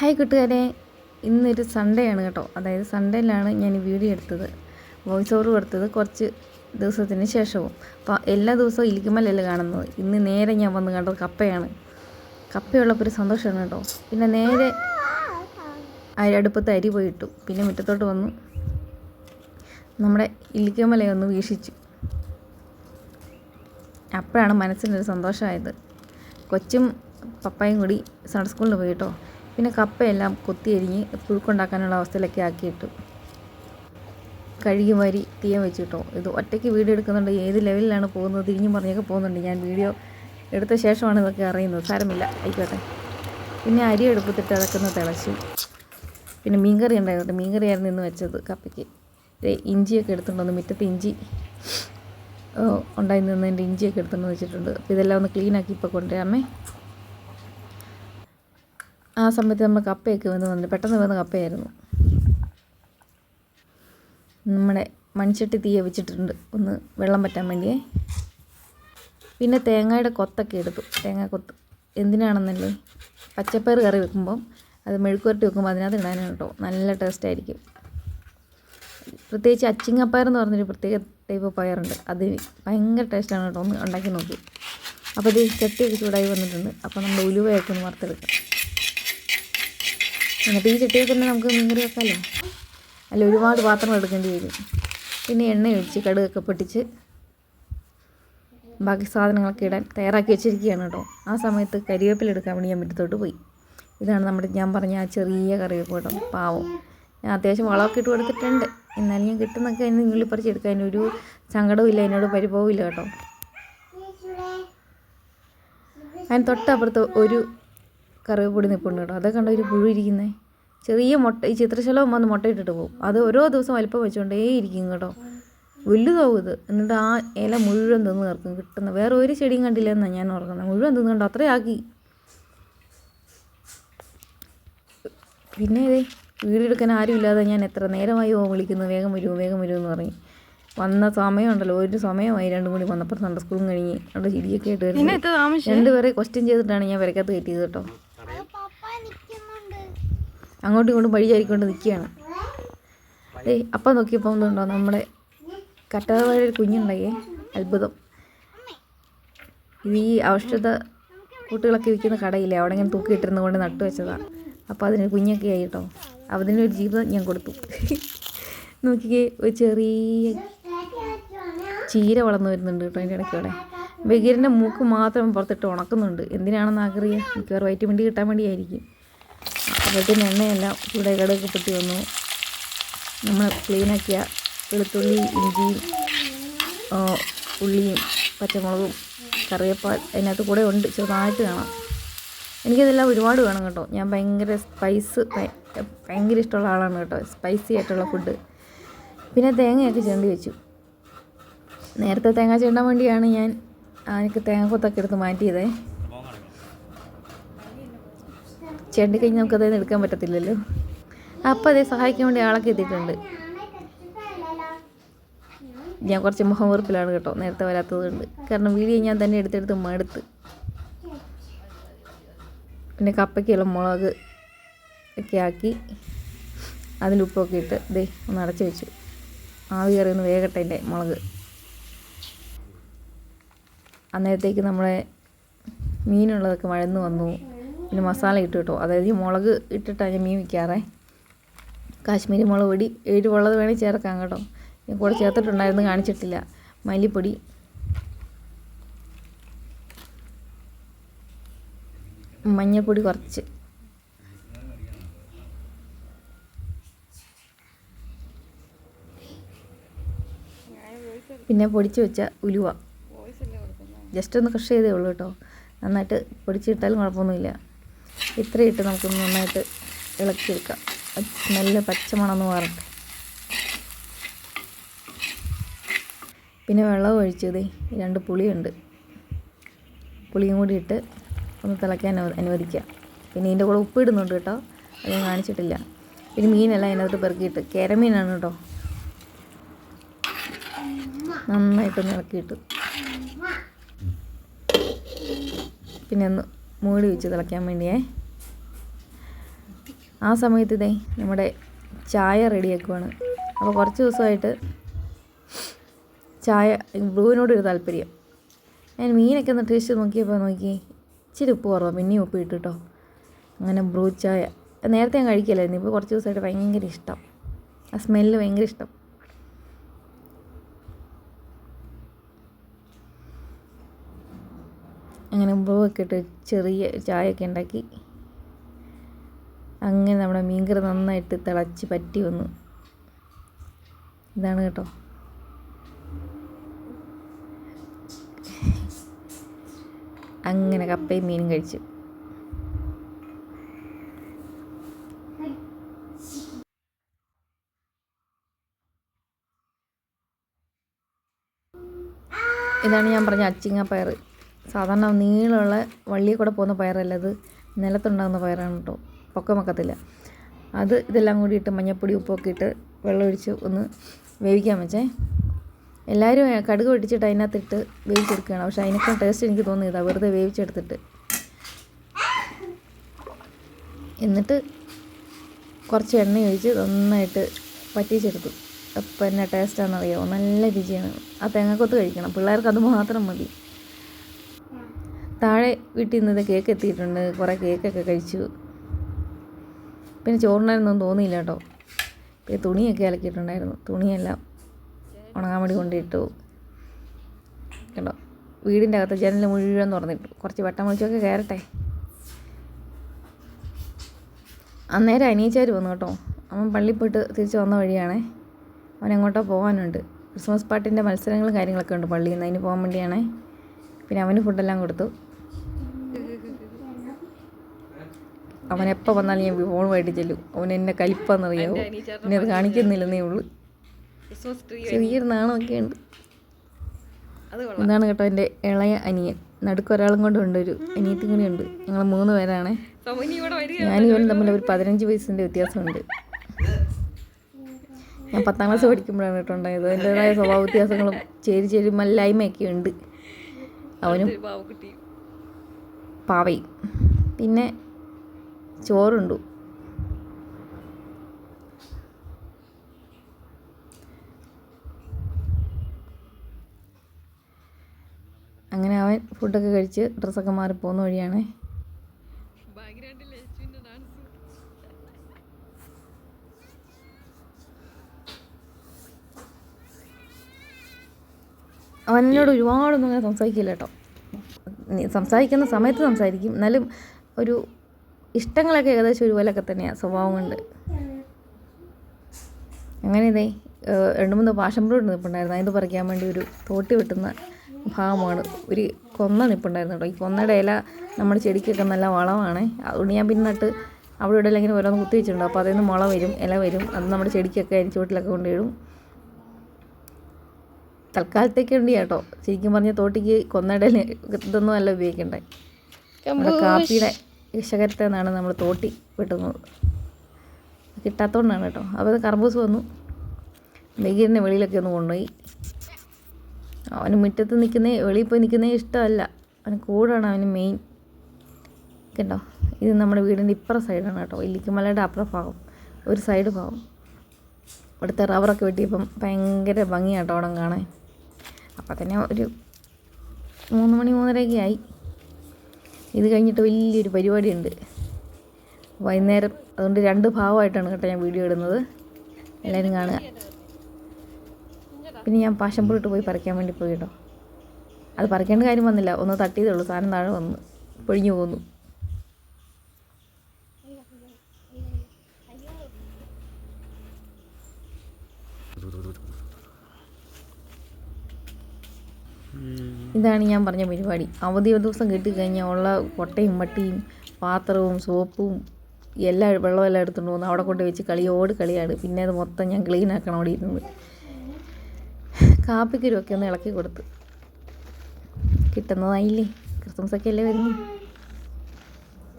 Hi കൂട്ടുകാരെ, ഇന്നൊരു Sunday ആണ് കേട്ടോ. അതായത് സൺഡേയിലാണ് ഞാൻ ഈ വീഡിയോ എടുത്തത്, വോയിസ് ഓവർ കൊടുത്തത് കുറച്ച് ദിവസത്തിന് ശേഷവും. അപ്പോൾ എല്ലാ ദിവസവും ഇലിക്കുമലല്ല കാണുന്നത്. ഇന്ന് നേരെ ഞാൻ വന്ന് കണ്ടത് കപ്പയാണ്. കപ്പയുള്ളപ്പോൾ ഒരു സന്തോഷമാണ് കേട്ടോ. പിന്നെ നേരെ അടുപ്പത്ത് അരി പോയിട്ടു. പിന്നെ മുറ്റത്തോട്ട് വന്നു നമ്മുടെ ഇലിക്കുമലയൊന്ന് വീക്ഷിച്ചു. അപ്പോഴാണ് മനസ്സിനൊരു സന്തോഷമായത്. കൊച്ചും പപ്പായും കൂടി സൺഡേ സ്കൂളിൽ പോയി കേട്ടോ. പിന്നെ കപ്പയെല്ലാം കൊത്തിയരിഞ്ഞ് പുഴുക്കുണ്ടാക്കാനുള്ള അവസ്ഥയിലൊക്കെ ആക്കിയിട്ടു. കഴുകി വാരി തീയ വെച്ചു കേട്ടോ. ഇത് ഒറ്റയ്ക്ക് വീഡിയോ എടുക്കുന്നുണ്ട്, ഏത് ലെവലിലാണ് പോകുന്നത് തിരിഞ്ഞും പറഞ്ഞൊക്കെ പോകുന്നുണ്ട്. ഞാൻ വീഡിയോ എടുത്ത ശേഷമാണ് ഇതൊക്കെ അറിയുന്നത്. സാരമില്ല, ആയിക്കോട്ടെ. പിന്നെ അരി എടുപ്പത്തിട്ട് അതൊക്കെ ഒന്ന് തിളച്ചു. പിന്നെ മീൻകറി ഉണ്ടായിരുന്നു. മീൻകറിയായിരുന്നു ഇന്ന് വെച്ചത് കപ്പയ്ക്ക്. ഇഞ്ചിയൊക്കെ എടുത്തുകൊണ്ടുവന്ന് മുറ്റത്ത് ഇഞ്ചി ഉണ്ടായി നിന്നതിൻ്റെ ഇഞ്ചിയൊക്കെ എടുത്തുകൊണ്ട് വെച്ചിട്ടുണ്ട്. അപ്പോൾ ഇതെല്ലാം ഒന്ന് ക്ലീനാക്കി ഇപ്പോൾ കൊണ്ടുവരാമേ. ആ സമയത്ത് നമ്മൾ കപ്പയൊക്കെ വന്നിട്ട് പെട്ടെന്ന് വന്ന കപ്പയായിരുന്നു. നമ്മുടെ മൺചട്ടി തീയ വെച്ചിട്ടുണ്ട് ഒന്ന് വെള്ളം പറ്റാൻ വേണ്ടിയേ. പിന്നെ തേങ്ങയുടെ കൊത്തൊക്കെ എടുത്തു. തേങ്ങ കൊത്ത് എന്തിനാണെന്നല്ലേ, പച്ചപ്പയർ കറി വെക്കുമ്പം അത് മെഴുക്കുവരട്ടി വെക്കുമ്പോൾ അതിനകത്ത് ഇടാനാണ് കേട്ടോ. നല്ല ടേസ്റ്റായിരിക്കും. പ്രത്യേകിച്ച് അച്ചിങ്ങപ്പയർ എന്ന് പറഞ്ഞൊരു പ്രത്യേക ടൈപ്പ് പയറുണ്ട്, അത് ഭയങ്കര ടേസ്റ്റാണ് കേട്ടോ. ഒന്ന് ഉണ്ടാക്കി നോക്കി. അപ്പോൾ ഇത് ചട്ടിയൊക്കെ ചൂടായി വന്നിട്ടുണ്ട്. അപ്പോൾ നമ്മൾ ഉലുവയൊക്കെ ഒന്ന് വറുത്തെടുക്കാം. എന്നിട്ട് ഈ ചട്ടിയിൽ തന്നെ നമുക്ക് മീൻകറി വെക്കാമല്ലോ. അല്ല, ഒരുപാട് പാത്രം എടുക്കേണ്ടി വരും. പിന്നെ എണ്ണ ഒഴിച്ച് കടുകൊക്കെ പൊട്ടിച്ച് ബാക്കി സാധനങ്ങളൊക്കെ ഇടാൻ തയ്യാറാക്കി വെച്ചിരിക്കുകയാണ് കേട്ടോ. ആ സമയത്ത് കരിവേപ്പില എടുക്കാൻ വേണ്ടി ഞാൻ മുറ്റത്തോട്ട് പോയി. ഇതാണ് ഞാൻ പറഞ്ഞ ആ ചെറിയ കറിവേപ്പ് കേട്ടോ. പാവം, ഞാൻ അത്യാവശ്യം വളമൊക്കെ ഇട്ട് കൊടുത്തിട്ടുണ്ട്. എന്നാലും ഞാൻ കിട്ടുന്നൊക്കെ അതിന് നുള്ളി പറിച്ചെടുക്കാൻ ഒരു സങ്കടവും ഇല്ല, എന്നോട് പരിഭവവും ഇല്ല കേട്ടോ. അതിന് തൊട്ടപ്പുറത്ത് ഒരു കറിവേപ്പൊടി നിൽപ്പുണ്ട് കേട്ടോ. അതൊക്കെ കണ്ട ഒരു പുഴു ഇരിക്കുന്നത്. ചെറിയ മുട്ട, ഈ ചിത്രശലഭം വന്ന് മുട്ടയിട്ടിട്ട് പോകും. അത് ഓരോ ദിവസം വലിപ്പം വെച്ചുകൊണ്ടേ ഇരിക്കും കേട്ടോ. വലുതാവും ഇത്. എന്നിട്ട് ആ ഇല മുഴുവൻ തിന്ന് തീർക്കും. കിട്ടുന്ന വേറെ ഒരു ചെടിയും കണ്ടില്ല എന്നാണ് ഞാൻ ഓർക്കുന്നത്. മുഴുവൻ തിന്നുകൊണ്ടോ അത്രയാക്കി. പിന്നെ ഇതേ വീഡിയോ എടുക്കാൻ ആരും ഇല്ലാതെ ഞാൻ എത്ര നേരമായി വിളിക്കുന്നു, വേഗം വരുമോ വേഗം വരുമോ എന്ന് പറയും. വന്ന സമയമുണ്ടല്ലോ, ഒരു സമയമായി രണ്ടും കൂടി വന്നപ്പോൾ സൺഡേ സ്കൂളും കഴിഞ്ഞ് അവിടെ ചിരിയൊക്കെ ആയിട്ട് വരുന്നത്. രണ്ടുപേരെ ക്വസ്റ്റ്യൻ ചെയ്തിട്ടാണ് ഞാൻ വരക്കകത്ത് കയറ്റിയത് കേട്ടോ. അങ്ങോട്ടും ഇങ്ങോട്ടും വഴിചാരിക്കൊണ്ട് നിൽക്കുകയാണ്. അപ്പം നോക്കിയപ്പോൾ എന്തുണ്ടോ, നമ്മുടെ കറ്റാർവാഴ കുഞ്ഞുണ്ടായേ, അത്ഭുതം. ഇത് ഈ ഔഷധ കൂട്ടുകളൊക്കെ വിൽക്കുന്ന കടയില്ലേ, അവിടെ ഇങ്ങനെ തൂക്കിയിട്ടിരുന്നത് കൊണ്ട് നട്ടു വെച്ചതാണ്. അപ്പോൾ അതിന് കുഞ്ഞൊക്കെ ആയി കേട്ടോ. അതിനൊരു ജീവിതം ഞാൻ കൊടുത്തു. നോക്കിക്കേ, ഒരു ചെറിയ ചീര വളർന്നു വരുന്നുണ്ട് കേട്ടോ അതിൻ്റെ ഇടയ്ക്കൂടെ. ബഗീറിൻ്റെ മൂക്ക് മാത്രം പുറത്തിട്ട് ഉണക്കുന്നുണ്ട്. എന്തിനാണെന്ന് ആഗ്രഹിക്കുക, മിക്കവാറും വൈറ്റമിൻ ഡി കിട്ടാൻ വേണ്ടിയായിരിക്കും. അപ്പോഴത്തേന് എണ്ണയെല്ലാം ചൂടായി കടുകൊക്കെ പൊട്ടി വന്നു. നമ്മൾ ക്ലീനാക്കിയ വെളുത്തുള്ളി, ഇഞ്ചിയും ഉള്ളിയും പച്ചമുളകും കറിവേപ്പാൽ അതിനകത്ത് കൂടെ ഉണ്ട്, ചെറുതായിട്ട് കാണാം. എനിക്കിതെല്ലാം ഒരുപാട് വേണം കേട്ടോ. ഞാൻ ഭയങ്കര ഭയങ്കര ഇഷ്ടമുള്ള ആളാണ് കേട്ടോ, സ്പൈസി ആയിട്ടുള്ള ഫുഡ്. പിന്നെ തേങ്ങയൊക്കെ ചേണ്ടി വെച്ചു. നേരത്തെ തേങ്ങ ചേണ്ടാൻ വേണ്ടിയാണ് ഞാൻ എനിക്ക് തേങ്ങക്കൊത്തൊക്കെ എടുത്ത് മാറ്റിയതേ. ചേണ്ടി കഴിഞ്ഞ് നമുക്കതേന്ന് എടുക്കാൻ പറ്റത്തില്ലല്ലോ. അപ്പോൾ അതേ സഹായിക്കാൻ വേണ്ടി ആളൊക്കെ എത്തിയിട്ടുണ്ട്. ഞാൻ കുറച്ച് മുഖം വെറുപ്പിലാണ് കേട്ടോ, നേരത്തെ വരാത്തത് കൊണ്ട്. കാരണം വീഡിയോ ഞാൻ തന്നെ എടുത്തെടുത്ത് മടുത്ത്. പിന്നെ കപ്പയ്ക്കുള്ള മുളക് ഒക്കെ ആക്കി അതിലുപ്പൊക്കെ ഇട്ട് ദേ ഒന്ന് അടച്ച് വെച്ചു. ആവി കയറി ഒന്ന് വേഗട്ടെ എൻ്റെ മുളക്. അന്നേരത്തേക്ക് നമ്മളെ മീനുള്ളതൊക്കെ വഴന്ന് വന്നു. പിന്നെ മസാല ഇട്ട് കേട്ടോ. അതായത് ഈ മുളക് ഇട്ടിട്ടാണ് ഞാൻ മീൻ വയ്ക്കാറേ. കാശ്മീരി മുളക് പൊടി, എരിവുള്ളത് വേണമെങ്കിൽ ചേർക്കാം കേട്ടോ. ഞാൻ കൂടെ ചേർത്തിട്ടുണ്ടായിരുന്നു, കാണിച്ചിട്ടില്ല. മല്ലിപ്പൊടി, മഞ്ഞൾപ്പൊടി കുറച്ച്, പിന്നെ പൊടിച്ച് വെച്ച ഉലുവ ജസ്റ്റ് ഒന്ന് ക്രഷ് ചെയ്തേ ഉള്ളൂ കേട്ടോ. നന്നായിട്ട് പൊടിച്ചിട്ടാലും കുഴപ്പമൊന്നുമില്ല. ഇത്രയിട്ട് നമുക്കൊന്ന് നന്നായിട്ട് ഇളക്കിയെടുക്കാം. നല്ല പച്ചമണമെന്ന് മാറട്ടെ. പിന്നെ വെള്ളം ഒഴിച്ചതേ 2 പുളിയുണ്ട്. പുളിയും കൂടി ഇട്ട് ഒന്ന് തിളയ്ക്കാൻ അനുവദിക്കുക. പിന്നെ ഇതിൻ്റെ കൂടെ ഉപ്പ് ഇടുന്നുണ്ട് കേട്ടോ, അത് ഞാൻ കാണിച്ചിട്ടില്ല. പിന്നെ മീനെല്ലാം അതിനകത്ത് പെറുക്കിയിട്ട്, കേരമീനാണ് കേട്ടോ. നന്നായിട്ടൊന്ന് ഇളക്കിയിട്ട് പിന്നെ ഒന്ന് മൂടി വെച്ച് തിളയ്ക്കാൻ വേണ്ടിയേ. ആ സമയത്ത് ഇതേ നമ്മുടെ ചായ റെഡിയാക്കുവാണ്. അപ്പോൾ കുറച്ച് ദിവസമായിട്ട് ചായ ബ്രൂവിനോടൊരു താല്പര്യം. ഞാൻ മീനൊക്കെ ഒന്ന് ടേസ്റ്റ് നോക്കിയപ്പോൾ ഇച്ചിരി ഉപ്പ് കുറവാണ്, പിന്നെയും ഉപ്പ് ഇട്ടു കേട്ടോ. അങ്ങനെ ബ്രൂ ചായ നേരത്തെ ഞാൻ കഴിക്കില്ലായിരുന്നു, ഇപ്പോൾ കുറച്ച് ദിവസമായിട്ട് ഭയങ്കര ഇഷ്ടം. ആ സ്മെല്ല് ഭയങ്കര ഇഷ്ടം. അങ്ങനെ ബ്രൂ ഒക്കെ ഇട്ട് ചെറിയ ചായയൊക്കെ ഉണ്ടാക്കി. അങ്ങനെ നമ്മുടെ മീൻകറി നന്നായിട്ട് തിളച്ച് പറ്റി വന്നു. ഇതാണ് കേട്ടോ. അങ്ങനെ കപ്പയും മീനും കഴിച്ചു. ഇതാണ് ഞാൻ പറഞ്ഞ അച്ചിങ്ങ പയർ. സാധാരണ നീളമുള്ള വള്ളിയിൽ കൂടെ പോകുന്ന പയറല്ല, അത് നിലത്തുണ്ടാകുന്ന പയറാണ് കേട്ടോ, പൊക്കം വെക്കത്തില്ല. ഇതെല്ലാം കൂടി ഇട്ട് മഞ്ഞപ്പൊടി ഉപ്പൊക്കെ ഇട്ട് വെള്ളമൊഴിച്ച് ഒന്ന് വേവിക്കാൻ വെച്ചേ. എല്ലാവരും കടുക് പൊട്ടിച്ചിട്ട് അതിനകത്തിട്ട് വേവിച്ചെടുക്കുകയാണ്. പക്ഷേ അതിനൊക്കെ ടേസ്റ്റ് എനിക്ക് തോന്നിയതാണ് വെറുതെ വേവിച്ചെടുത്തിട്ട്. എന്നിട്ട് കുറച്ച് എണ്ണ ഒഴിച്ച് നന്നായിട്ട് പറ്റിച്ചെടുത്തു. അപ്പം എന്നാ ടേസ്റ്റാണെന്നറിയാമോ, നല്ല രുചിയാണ്. ആ തേങ്ങക്കൊത്ത് കഴിക്കണം, പിള്ളേർക്ക് അത് മാത്രം മതി. താഴെ വീട്ടിൽ നിന്ന് കേക്ക് എത്തിയിട്ടുണ്ട്, കുറേ കേക്കൊക്കെ കഴിച്ചു. പിന്നെ ചോറിനൊന്നും തോന്നിയില്ല കേട്ടോ. പിന്നെ തുണിയൊക്കെ അലക്കിയിട്ടുണ്ടായിരുന്നു, തുണിയെല്ലാം ഉണങ്ങാൻ വേണ്ടി കൊണ്ടിട്ടു കേട്ടോ. വീടിൻ്റെ അകത്ത് ജനൽ മുഴുവൻ തുറന്നിട്ടു, കുറച്ച് വെട്ടം വെളിച്ചമൊക്കെ കയറട്ടെ. അന്നേരം അനിയച്ചാർ വന്നു കേട്ടോ. അവൻ പള്ളിയിൽ പോയിട്ട് തിരിച്ച് വന്ന വഴിയാണേ. അവൻ എങ്ങോട്ടോ പോകാനുണ്ട്, ക്രിസ്മസ് പാട്ടിൻ്റെ മത്സരങ്ങളും കാര്യങ്ങളൊക്കെ ഉണ്ട് പള്ളിയിൽ നിന്ന്, അതിന് പോകാൻ വേണ്ടിയാണേ. പിന്നെ അവന് ഫുഡെല്ലാം കൊടുത്തു. അവൻ എപ്പോൾ വന്നാലും ഞാൻ ഫോണുമായിട്ട് ചെല്ലും. അവൻ എന്നെ കലിപ്പാന്നറിയാവോ, എന്നെ അത് കാണിക്കുന്നില്ലെന്നേ ഉള്ളൂ. ചെറിയൊരു നാണമൊക്കെ ഉണ്ട്. ഇതാണ് കേട്ടോ എൻ്റെ ഇളയ അനിയൻ. നടുക്കൊരാളും കൊണ്ടുണ്ട്, ഒരു അനിയത്തി കൂടി ഉണ്ട്. ഞങ്ങൾ 3 പേരാണേ. ഞാനും ഇവനും തമ്മിൽ ഒരു 15 വയസ്സിൻ്റെ വ്യത്യാസമുണ്ട്. ഞാൻ 10ാം ക്ലാസ് പഠിക്കുമ്പോഴാണ് കേട്ടോ ഉണ്ടായത്. അതിൻ്റേതായ സ്വഭാവ വ്യത്യാസങ്ങളും ചേരിമല്ലായ്മയൊക്കെ ഉണ്ട്. അവനും പാവയും. പിന്നെ ചോറുണ്ടു. അങ്ങനെ അവൻ ഫുഡൊക്കെ കഴിച്ച് ഡ്രസ്സൊക്കെ മാറി പോകുന്ന വഴിയാണേ. അവൻ എന്നോട് ഒരുപാടൊന്നും അങ്ങനെ സംസാരിക്കില്ല കേട്ടോ. സംസാരിക്കുന്ന സമയത്ത് സംസാരിക്കും, എന്നാലും ഒരു ഇഷ്ടങ്ങളൊക്കെ ഏകദേശം ഒരുപോലെയൊക്കെ തന്നെയാണ് സ്വഭാവം കൊണ്ട്. അങ്ങനെ ഇതേ 2-3 പാഷൻ ഫ്രൂട്ട് നിൽപ്പുണ്ടായിരുന്നു. അതിന് പറിക്കാൻ വേണ്ടി ഒരു തോട്ടി വെട്ടുന്ന ഭാഗമാണ്. ഒരു കൊന്ന നിൽപ്പുണ്ടായിരുന്നു കേട്ടോ. ഈ കൊന്നയുടെ ഇല നമ്മുടെ ചെടിക്കൊക്കെ നല്ല വളമാണ്. അതുകൊണ്ട് ഞാൻ പിന്നെ നട്ട് അവിടെ ഇവിടെ ഇങ്ങനെ ഓരോന്ന് കുത്തി വെച്ചിട്ടുണ്ട്. അപ്പോൾ അതിൽ നിന്ന് മുള വരും, ഇല വരും. അത് നമ്മുടെ ചെടിക്കൊക്കെ അതിന് ചുവട്ടിലൊക്കെ കൊണ്ടിടും. തൽക്കാലത്തേക്ക് ഉണ്ട് കേട്ടോ. ശരിക്കും പറഞ്ഞ തോട്ടിക്ക് കൊന്നയുടെ ഇതൊന്നും അല്ല ഉപയോഗിക്കണ്ടേ. നമ്മുടെ കാപ്പിയുടെ ശകരത്തിൽ നിന്നാണ് നമ്മൾ തോട്ടി വെട്ടുന്നത്. കിട്ടാത്തതുകൊണ്ടാണ് കേട്ടോ. അപ്പോൾ അത് കർബൂസ് വന്നു, ബഗീറിനെ വെളിയിലൊക്കെ ഒന്ന് കൊണ്ടുപോയി. അവന് മുറ്റത്ത് വെളിയിൽ പോയി നിൽക്കുന്നേ ഇഷ്ടമല്ല. അവന് കൂടാണ് അവന് മെയിൻ കേട്ടോ. ഇത് നമ്മുടെ വീടിൻ്റെ ഇപ്പുറം സൈഡാണ് കേട്ടോ, ഇല്ലിക്കുമലയുടെ അപ്പുറം ഭാഗം, ഒരു സൈഡ് ഭാഗം. ഇവിടുത്തെ റബ്ബറൊക്കെ വെട്ടിയപ്പം ഭയങ്കര ഭംഗിയാട്ടോ അവിടെ കാണാൻ. അപ്പം തന്നെ ഒരു 3 മണി 3:30 ആയി. ഇത് കഴിഞ്ഞിട്ട് വലിയൊരു പരിപാടിയുണ്ട് വൈകുന്നേരം. അതുകൊണ്ട് 2 ഭാഗമായിട്ടാണ് കേട്ടോ ഞാൻ വീഡിയോ ഇടുന്നത്, എല്ലാവരും കാണുക. പിന്നെ ഞാൻ പാഷൻ ഫ്രൂട്ട് പോയി പറിക്കാൻ വേണ്ടി പോയി കേട്ടോ. അത് പറിക്കേണ്ട കാര്യം വന്നില്ല, ഒന്ന് തട്ടിയതേ ഉള്ളൂ, സാധനം താഴെ വന്ന് പൊഴിഞ്ഞു പോന്നു. ഇതാണ് ഞാൻ പറഞ്ഞ പരിപാടി. അവധി ദിവസം കിട്ടിക്കഴിഞ്ഞാൽ ഉള്ള കൊട്ടയും മട്ടിയും പാത്രവും സോപ്പും വെള്ളമെല്ലാം എടുത്തുകൊണ്ട് പോകുന്നു, അവിടെ കൊണ്ട് വെച്ച് കളിയാണ്. പിന്നെ അത് മൊത്തം ഞാൻ ക്ലീൻ ആക്കണം അവിടെ ഇരുന്നത്. കാപ്പിക്കരുമൊക്കെ ഒന്ന് ഇളക്കി കൊടുത്ത്. കിട്ടുന്നതായില്ലേ, ക്രിസ്മസൊക്കെ അല്ലേ വരുന്നു.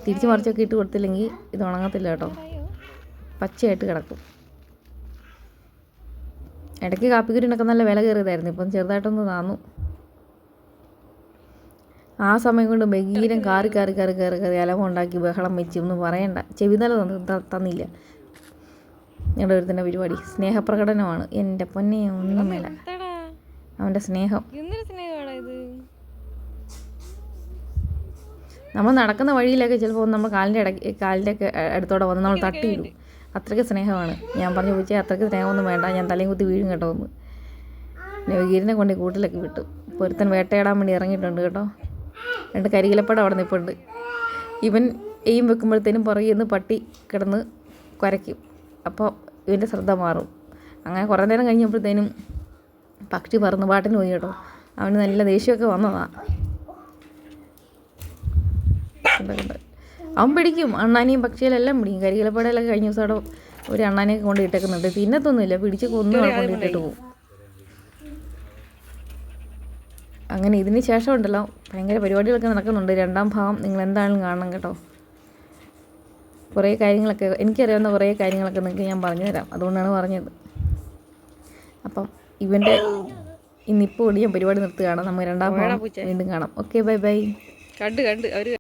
തിരിച്ച് മറിച്ചൊക്കെ ഇട്ട് കൊടുത്തില്ലെങ്കിൽ ഇത് ഉണങ്ങത്തില്ല കേട്ടോ, പച്ചയായിട്ട് കിടക്കും. ഇടയ്ക്ക് കാപ്പിക്കുരുവിനൊക്കെ നല്ല വില കയറിയതായിരുന്നു, ഇപ്പം ചെറുതായിട്ടൊന്ന് താന്നു. ആ സമയം കൊണ്ട് ബഗീരം കാറി അലമ ഉണ്ടാക്കി ബഹളം വെച്ച് ഒന്നും പറയണ്ട. ചെവിതല തന്നില്ല. ഞങ്ങളുടെ ഒരുത്തൻ്റെ പരിപാടി സ്നേഹപ്രകടനമാണ്. എൻ്റെ പൊന്നെ ഒന്നും വേല. അവൻ്റെ സ്നേഹം. നമ്മൾ നടക്കുന്ന വഴിയിലൊക്കെ ചിലപ്പോൾ നമ്മൾ കാലിൻ്റെ ഒക്കെ അടുത്തോടെ വന്ന് നമ്മൾ തട്ടിയിടും. അത്രയ്ക്ക് സ്നേഹമാണ്. ഞാൻ പറഞ്ഞു ചോദിച്ചാൽ അത്രയ്ക്ക് സ്നേഹമൊന്നും വേണ്ട, ഞാൻ തലയും കുത്തി വീഴും കേട്ടോ ഒന്ന്. നവഗീരിനെ കൊണ്ട് കൂട്ടിലൊക്കെ വിട്ടു. ഇപ്പോൾ ഒരുത്തൻ വേട്ടയിടാൻ വേണ്ടി ഇറങ്ങിയിട്ടുണ്ട് കേട്ടോ. 2 കരികിലപ്പടം അവിടെ നിൽപ്പുണ്ട്. ഇവൻ എയിം വെക്കുമ്പോഴത്തേനും പുറകിൽ നിന്ന് പട്ടി കിടന്ന് കുരയ്ക്കും. അപ്പോൾ ഇവൻ്റെ ശ്രദ്ധ മാറും. അങ്ങനെ കുറേ നേരം കഴിഞ്ഞപ്പോഴത്തേനും പക്ഷി പറന്ന് പാട്ടിന് പോയി കേട്ടോ. അവന് നല്ല ദേഷ്യമൊക്കെ വന്നതാണ്. അവൻ പിടിക്കും, അണ്ണാനെയും പക്ഷികളെല്ലാം പിടിക്കും. കരികിലപ്പടയിലൊക്കെ കഴിഞ്ഞ ദിവസം അവിടെ ഒരു അണ്ണാനെയൊക്കെ കൊണ്ട് ഇട്ടേക്കുന്നുണ്ട്. തിന്നത്തൊന്നുമില്ല, പിടിച്ച് കൊന്നു കൊണ്ടിട്ടിട്ട് പോകും. അങ്ങനെ ഇതിന് ശേഷം ഉണ്ടല്ലോ ഭയങ്കര പരിപാടികളൊക്കെ നടക്കുന്നുണ്ട്. 2ാം ഭാഗം നിങ്ങൾ എന്തായാലും കാണണം കേട്ടോ. കുറേ കാര്യങ്ങളൊക്കെ എനിക്കറിയാവുന്ന കുറേ കാര്യങ്ങളൊക്കെ നിങ്ങൾക്ക് ഞാൻ പറഞ്ഞുതരാം. അതുകൊണ്ടാണ് പറഞ്ഞത്. അപ്പം ഇവൻ്റെ ഇന്നിപ്പോൾ ഞാൻ പരിപാടി നിർത്തുകയാണ്. നമുക്ക് 2ാം ഭാഗം വീണ്ടും കാണാം. Okay, bye bye. കണ്ട് അവർ